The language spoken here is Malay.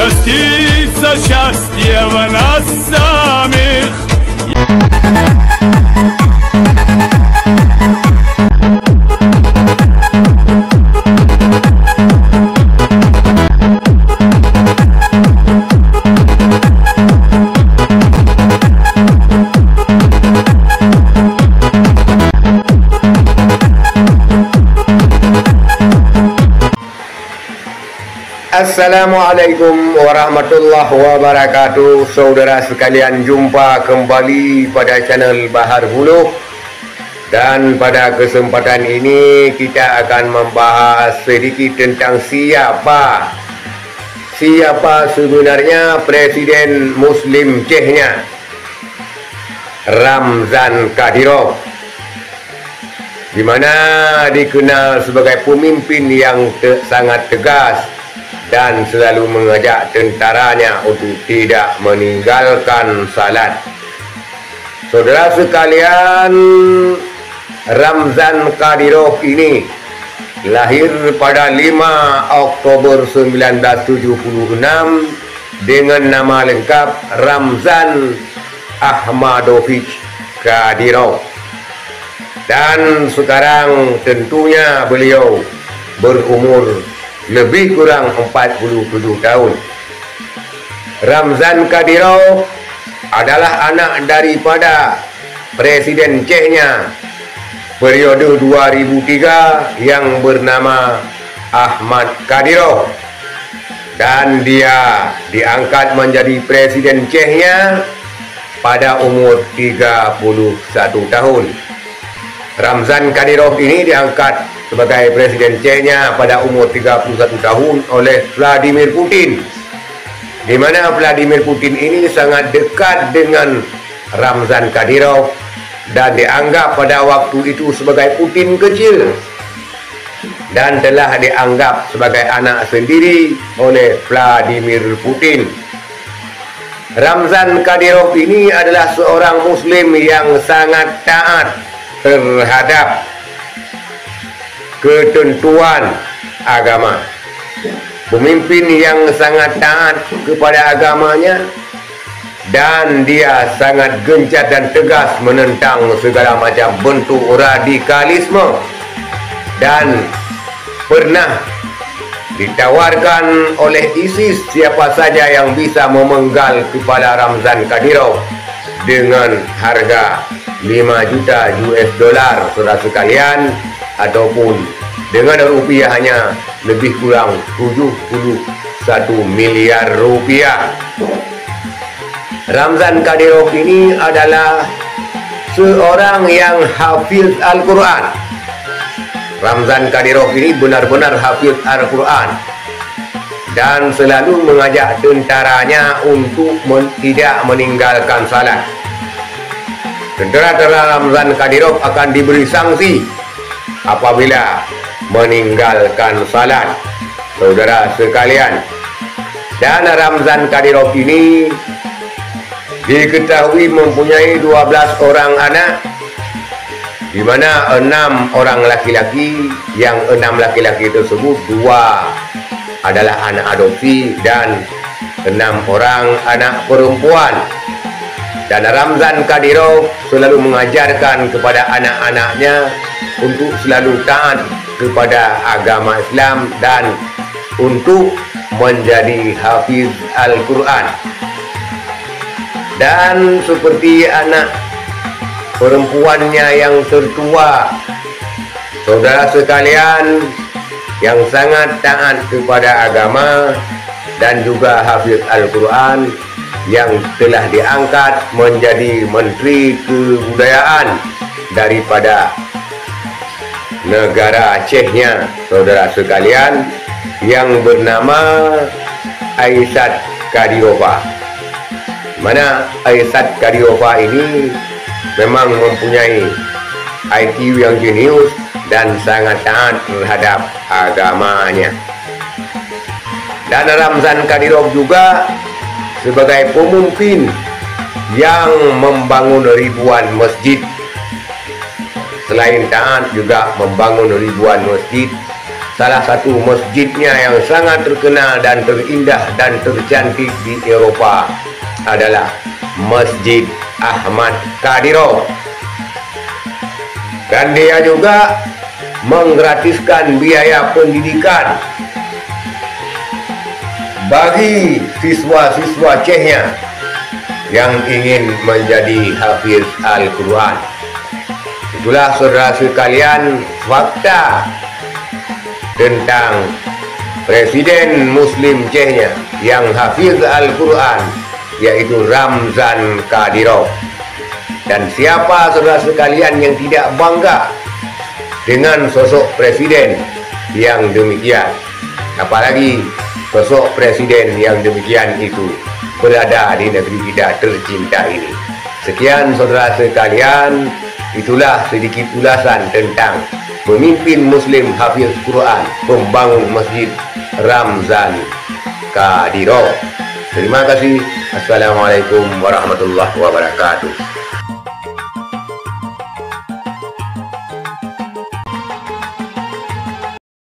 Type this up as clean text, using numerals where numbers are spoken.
Частица счастья в нас самих. Assalamualaikum warahmatullahi wabarakatuh. Saudara sekalian, jumpa kembali pada channel Bahar Buluh. Dan pada kesempatan ini kita akan membahas sedikit tentang siapa sebenarnya Presiden Muslim Chechnya, Ramzan Kadyrov, di mana dikenal sebagai pemimpin yang sangat tegas dan selalu mengajak tentaranya untuk tidak meninggalkan salat. Saudara sekalian, Ramzan Kadyrov ini lahir pada 5 Oktober 1976 dengan nama lengkap Ramzan Ahmadovich Kadyrov. Dan sekarang tentunya beliau berumur lebih kurang 47 tahun. Ramzan Kadyrov adalah anak daripada Presiden Chechnya periode 2003 yang bernama Ahmad Kadyrov, dan dia diangkat menjadi Presiden Chechnya pada umur 31 tahun. Ramzan Kadyrov ini diangkat sebagai Presiden Chechnya pada umur 31 tahun oleh Vladimir Putin, di mana Vladimir Putin ini sangat dekat dengan Ramzan Kadyrov dan dianggap pada waktu itu sebagai Putin kecil dan telah dianggap sebagai anak sendiri oleh Vladimir Putin. Ramzan Kadyrov ini adalah seorang Muslim yang sangat taat terhadap ketentuan agama, pemimpin yang sangat taat kepada agamanya, dan dia sangat gencat dan tegas menentang segala macam bentuk radikalisme, dan pernah ditawarkan oleh ISIS siapa saja yang bisa memenggal kepada Ramzan Kadyrov dengan harga 5 juta US dollar, saudara sekalian, ataupun dengan rupiahnya lebih kurang 71 miliar rupiah. Ramzan Kadyrov ini adalah seorang yang hafiz Al-Quran. Ramzan Kadyrov ini benar-benar hafiz Al-Quran dan selalu mengajak tentaranya untuk tidak meninggalkan salat. Tentara Ramzan Kadyrov akan diberi sanksi apabila meninggalkan salat, saudara sekalian. Dan Ramzan Kadyrov ini diketahui mempunyai 12 orang anak, di mana 6 orang laki-laki, yang 6 laki-laki tersebut 2 adalah anak adopsi dan 6 orang anak perempuan. Dan Ramzan Kadyrov selalu mengajarkan kepada anak-anaknya untuk selalu taat kepada agama Islam dan untuk menjadi hafiz Al-Quran. Dan seperti anak perempuannya yang tertua, saudara sekalian, yang sangat taat kepada agama dan juga hafiz Al-Quran, yang telah diangkat menjadi Menteri Kebudayaan daripada negara Chechnya, saudara sekalian, yang bernama Aysat Kadyrova. Mana Aysat Kadyrova ini memang mempunyai IQ yang jenius dan sangat taat terhadap agamanya. Dan Ramzan Kadyrov juga sebagai pemimpin yang membangun ribuan masjid. Selain taat juga membangun ribuan masjid salah satu masjidnya yang sangat terkenal dan terindah dan tercantik di Eropah adalah Masjid Ahmad Kadirov. Dan dia juga menggratiskan biaya pendidikan bagi siswa-siswa Chechnya yang ingin menjadi hafiz Al-Quran. Itulah saudara sekalian fakta tentang Presiden Muslim Chechnya yang hafiz Al-Quran, yaitu Ramzan Kadyrov. Dan siapa saudara sekalian yang tidak bangga dengan sosok presiden yang demikian, apalagi sosok presiden yang demikian itu berada di negeri kita tercinta ini. Sekian saudara sekalian, itulah sedikit ulasan tentang pemimpin Muslim hafiz Quran, pembangun Masjid Ramzan Kadyrov. Terima kasih. Assalamualaikum warahmatullahi wabarakatuh.